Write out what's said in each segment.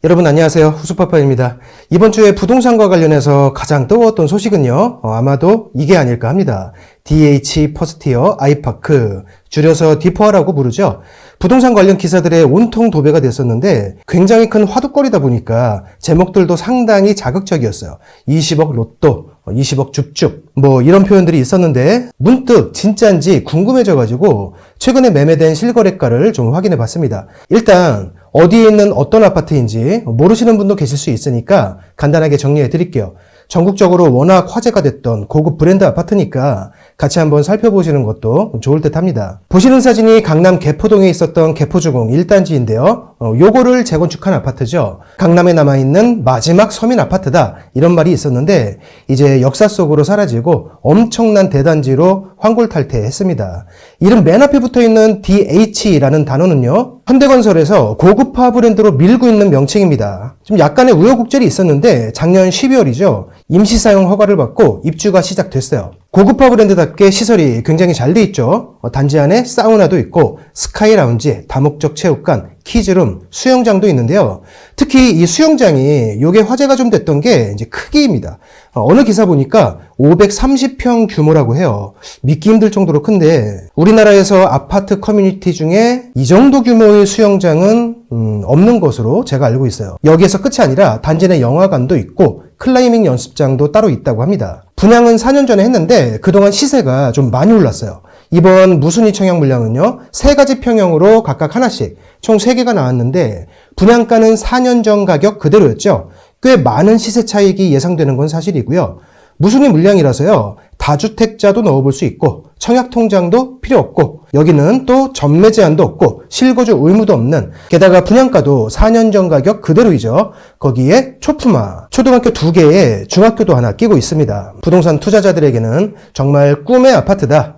여러분 안녕하세요. 후수파파입니다. 이번 주에 부동산과 관련해서 가장 뜨거웠던 소식은요. 아마도 이게 아닐까 합니다. DH 퍼스티어 아이파크, 줄여서 디퍼라고 부르죠. 부동산 관련 기사들의 온통 도배가 됐었는데 굉장히 큰 화두거리다 보니까 제목들도 상당히 자극적이었어요. 20억 로또, 20억 줍줍 뭐 이런 표현들이 있었는데 문득 진짜인지 궁금해져가지고 최근에 매매된 실거래가를 좀 확인해 봤습니다. 일단 어디에 있는 어떤 아파트인지 모르시는 분도 계실 수 있으니까 간단하게 정리해 드릴게요. 전국적으로 워낙 화제가 됐던 고급 브랜드 아파트니까 같이 한번 살펴보시는 것도 좋을 듯 합니다. 보시는 사진이 강남 개포동에 있었던 개포주공 1단지인데요. 요거를 재건축한 아파트죠. 강남에 남아있는 마지막 서민 아파트다 이런 말이 있었는데 이제 역사 속으로 사라지고 엄청난 대단지로 환골탈태했습니다. 이름 맨 앞에 붙어있는 DH라는 단어는요. 현대건설에서 고급화 브랜드로 밀고 있는 명칭입니다. 좀 약간의 우여곡절이 있었는데 작년 12월이죠. 임시사용 허가를 받고 입주가 시작됐어요. 고급화 브랜드답게 시설이 굉장히 잘 돼 있죠. 단지 안에 사우나도 있고 스카이 라운지, 다목적 체육관, 키즈룸, 수영장도 있는데요. 특히 이 수영장이 요게 화제가 좀 됐던 게 이제 크기입니다. 어느 기사 보니까 530평 규모라고 해요. 믿기 힘들 정도로 큰데 우리나라에서 아파트 커뮤니티 중에 이 정도 규모의 수영장은 없는 것으로 제가 알고 있어요. 여기에서 끝이 아니라 단지 내 영화관도 있고 클라이밍 연습장도 따로 있다고 합니다. 분양은 4년 전에 했는데 그동안 시세가 좀 많이 올랐어요. 이번 무순위 청약 물량은요, 3가지 평형으로 각각 하나씩 총 3개가 나왔는데 분양가는 4년 전 가격 그대로였죠. 꽤 많은 시세 차익이 예상되는 건 사실이고요. 무순위 물량이라서요, 다주택자도 넣어볼 수 있고 청약 통장도 필요 없고 여기는 또 전매 제한도 없고 실거주 의무도 없는, 게다가 분양가도 4년 전 가격 그대로이죠. 거기에 초품화, 초등학교 2개에 중학교도 하나 끼고 있습니다. 부동산 투자자들에게는 정말 꿈의 아파트다.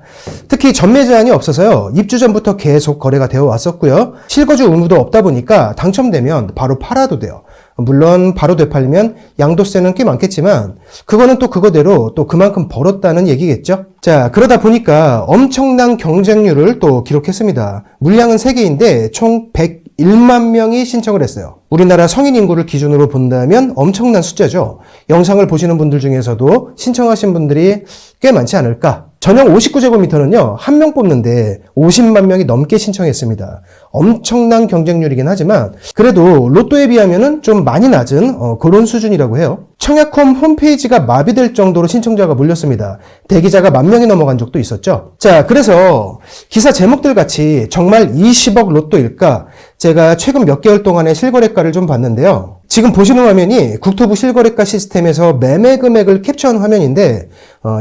특히 전매 제한이 없어서요, 입주 전부터 계속 거래가 되어 왔었고요. 실거주 의무도 없다 보니까 당첨되면 바로 팔아도 돼요. 물론 바로 되팔리면 양도세는 꽤 많겠지만 그거는 또 그거대로 또 그만큼 벌었다는 얘기겠죠. 자, 그러다 보니까 엄청난 경쟁률을 또 기록했습니다. 물량은 3개인데 총 101만 명이 신청을 했어요. 우리나라 성인 인구를 기준으로 본다면 엄청난 숫자죠. 영상을 보시는 분들 중에서도 신청하신 분들이 꽤 많지 않을까. 전용 59제곱미터는요, 1명 뽑는데 50만 명이 넘게 신청했습니다. 엄청난 경쟁률이긴 하지만 그래도 로또에 비하면은 좀 많이 낮은 그런 수준이라고 해요. 청약홈 홈페이지가 마비될 정도로 신청자가 몰렸습니다. 대기자가 10,000명이 넘어간 적도 있었죠. 자, 그래서 기사 제목들 같이 정말 20억 로또일까? 제가 최근 몇 개월 동안의 실거래가를 좀 봤는데요. 지금 보시는 화면이 국토부 실거래가 시스템에서 매매 금액을 캡처한 화면인데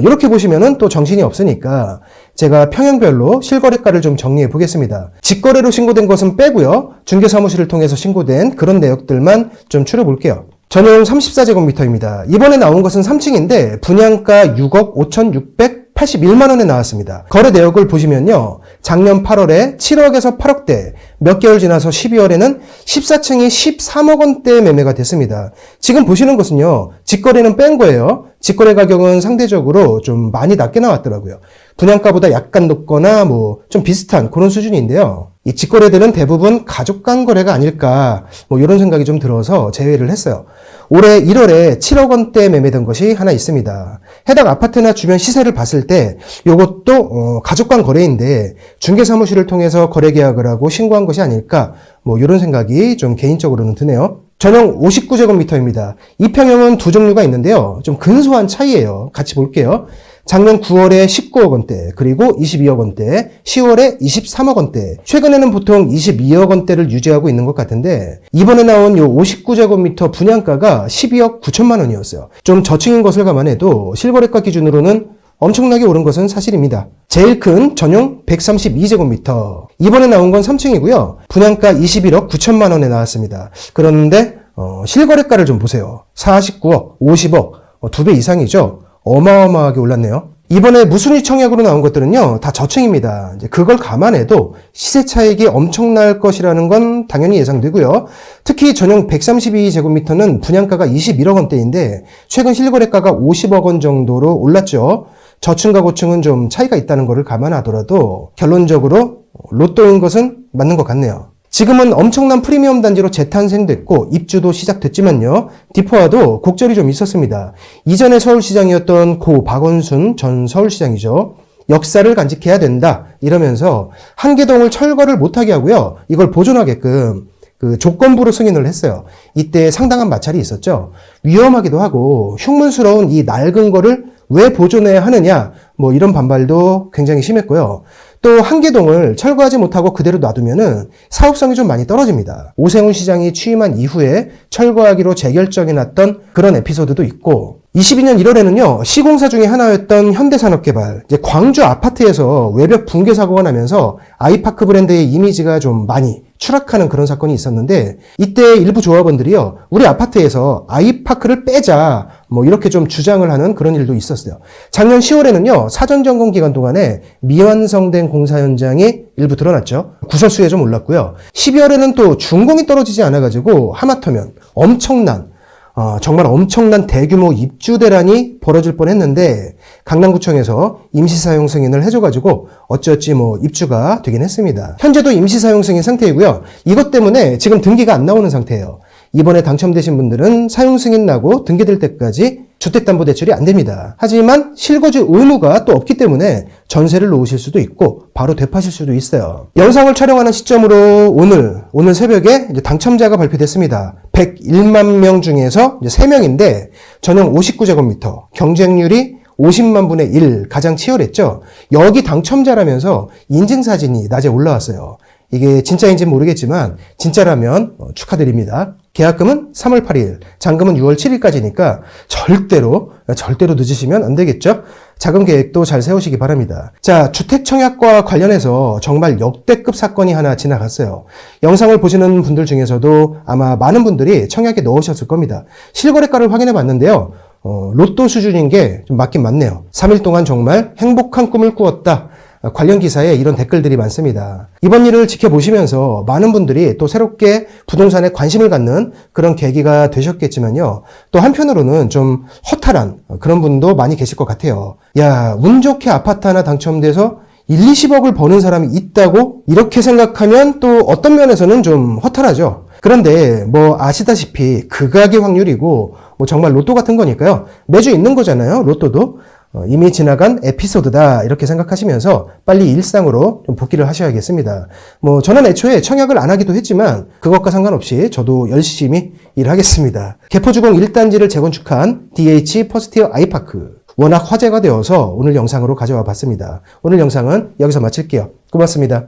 이렇게 보시면은 또 정신이 없으니까 제가 평형별로 실거래가를 좀 정리해 보겠습니다. 직거래로 신고된 것은 빼고요. 중개사무실을 통해서 신고된 그런 내역들만 좀 추려볼게요. 전용 34제곱미터입니다. 이번에 나온 것은 3층인데 분양가 6억 5,681만 원에 나왔습니다. 거래 내역을 보시면요. 작년 8월에 7억에서 8억대, 몇 개월 지나서 12월에는 14층이 13억 원대에 매매가 됐습니다. 지금 보시는 것은요. 직거래는 뺀 거예요. 직거래 가격은 상대적으로 좀 많이 낮게 나왔더라고요. 분양가보다 약간 높거나 뭐 좀 비슷한 그런 수준인데요. 이 직거래들은 대부분 가족 간 거래가 아닐까 뭐 이런 생각이 좀 들어서 제외를 했어요. 올해 1월에 7억 원대에 매매된 것이 하나 있습니다. 해당 아파트나 주변 시세를 봤을 때 이것도 가족 간 거래인데 중개사무실을 통해서 거래 계약을 하고 신고한 것이 아닐까 뭐 이런 생각이 좀 개인적으로는 드네요. 전용 59제곱미터입니다. 이 평형은 두 종류가 있는데요. 좀 근소한 차이예요. 같이 볼게요. 작년 9월에 19억 원대, 그리고 22억 원대, 10월에 23억 원대, 최근에는 보통 22억 원대를 유지하고 있는 것 같은데 이번에 나온 이 59제곱미터 분양가가 12억 9천만 원이었어요. 좀 저층인 것을 감안해도 실거래가 기준으로는 엄청나게 오른 것은 사실입니다. 제일 큰 전용 132제곱미터. 이번에 나온 건 3층이고요. 분양가 21억 9천만 원에 나왔습니다. 그런데 실거래가를 좀 보세요. 49억, 50억, 2배 이상이죠. 어마어마하게 올랐네요. 이번에 무순위 청약으로 나온 것들은요, 다 저층입니다. 이제 그걸 감안해도 시세 차익이 엄청날 것이라는 건 당연히 예상되고요. 특히 전용 132제곱미터는 분양가가 21억 원대인데 최근 실거래가가 50억 원 정도로 올랐죠. 저층과 고층은 좀 차이가 있다는 것을 감안하더라도 결론적으로 로또인 것은 맞는 것 같네요. 지금은 엄청난 프리미엄 단지로 재탄생됐고 입주도 시작됐지만요. 디포와도 곡절이 좀 있었습니다. 이전에 서울시장이었던 고 박원순 전 서울시장이죠. 역사를 간직해야 된다 이러면서 한계동을 철거를 못하게 하고요. 이걸 보존하게끔 그 조건부로 승인을 했어요. 이때 상당한 마찰이 있었죠. 위험하기도 하고 흉물스러운 이 낡은 거를 왜 보존해야 하느냐 뭐 이런 반발도 굉장히 심했고요. 또 한계동을 철거하지 못하고 그대로 놔두면은 사업성이 좀 많이 떨어집니다. 오세훈 시장이 취임한 이후에 철거하기로 재결정이 났던 그런 에피소드도 있고 22년 1월에는요. 시공사 중에 하나였던 현대산업개발 이제 광주 아파트에서 외벽 붕괴 사고가 나면서 아이파크 브랜드의 이미지가 좀 많이 추락하는 그런 사건이 있었는데 이때 일부 조합원들이요. 우리 아파트에서 아이파크를 빼자 뭐 이렇게 좀 주장을 하는 그런 일도 있었어요. 작년 10월에는요. 사전점검 기간 동안에 미완성된 공사 현장이 일부 드러났죠. 구설수에 좀 올랐고요. 12월에는 또 준공이 떨어지지 않아가지고 하마터면 정말 엄청난 대규모 입주 대란이 벌어질 뻔했는데 강남구청에서 임시사용 승인을 해줘가지고 어찌어찌 뭐 입주가 되긴 했습니다. 현재도 임시사용 승인 상태이고요. 이것 때문에 지금 등기가 안 나오는 상태예요. 이번에 당첨되신 분들은 사용 승인 나고 등기될 때까지 주택담보대출이 안 됩니다. 하지만 실거주 의무가 또 없기 때문에 전세를 놓으실 수도 있고 바로 되파실 수도 있어요. 영상을 촬영하는 시점으로 오늘 새벽에 이제 당첨자가 발표됐습니다. 101만 명 중에서 이제 3명인데 전용 59제곱미터, 경쟁률이 50만 분의 1 가장 치열했죠. 여기 당첨자라면서 인증사진이 낮에 올라왔어요. 이게 진짜인지는 모르겠지만 진짜라면 축하드립니다. 계약금은 3월 8일, 잔금은 6월 7일까지니까 절대로 늦으시면 안 되겠죠? 자금 계획도 잘 세우시기 바랍니다. 자, 주택청약과 관련해서 정말 역대급 사건이 하나 지나갔어요. 영상을 보시는 분들 중에서도 아마 많은 분들이 청약에 넣으셨을 겁니다. 실거래가를 확인해 봤는데요. 로또 수준인 게 좀 맞긴 맞네요. 3일 동안 정말 행복한 꿈을 꾸었다. 관련 기사에 이런 댓글들이 많습니다. 이번 일을 지켜보시면서 많은 분들이 또 새롭게 부동산에 관심을 갖는 그런 계기가 되셨겠지만요. 또 한편으로는 좀 허탈한 그런 분도 많이 계실 것 같아요. 야, 운 좋게 아파트 하나 당첨돼서 1, 20억을 버는 사람이 있다고? 이렇게 생각하면 또 어떤 면에서는 좀 허탈하죠. 그런데 뭐 아시다시피 극악의 확률이고 뭐 정말 로또 같은 거니까요. 매주 있는 거잖아요. 로또도. 이미 지나간 에피소드다 이렇게 생각하시면서 빨리 일상으로 좀 복귀를 하셔야겠습니다. 뭐 저는 애초에 청약을 안 하기도 했지만 그것과 상관없이 저도 열심히 일하겠습니다. 개포주공 1단지를 재건축한 DH 퍼스티어 아이파크 워낙 화제가 되어서 오늘 영상으로 가져와 봤습니다. 오늘 영상은 여기서 마칠게요. 고맙습니다.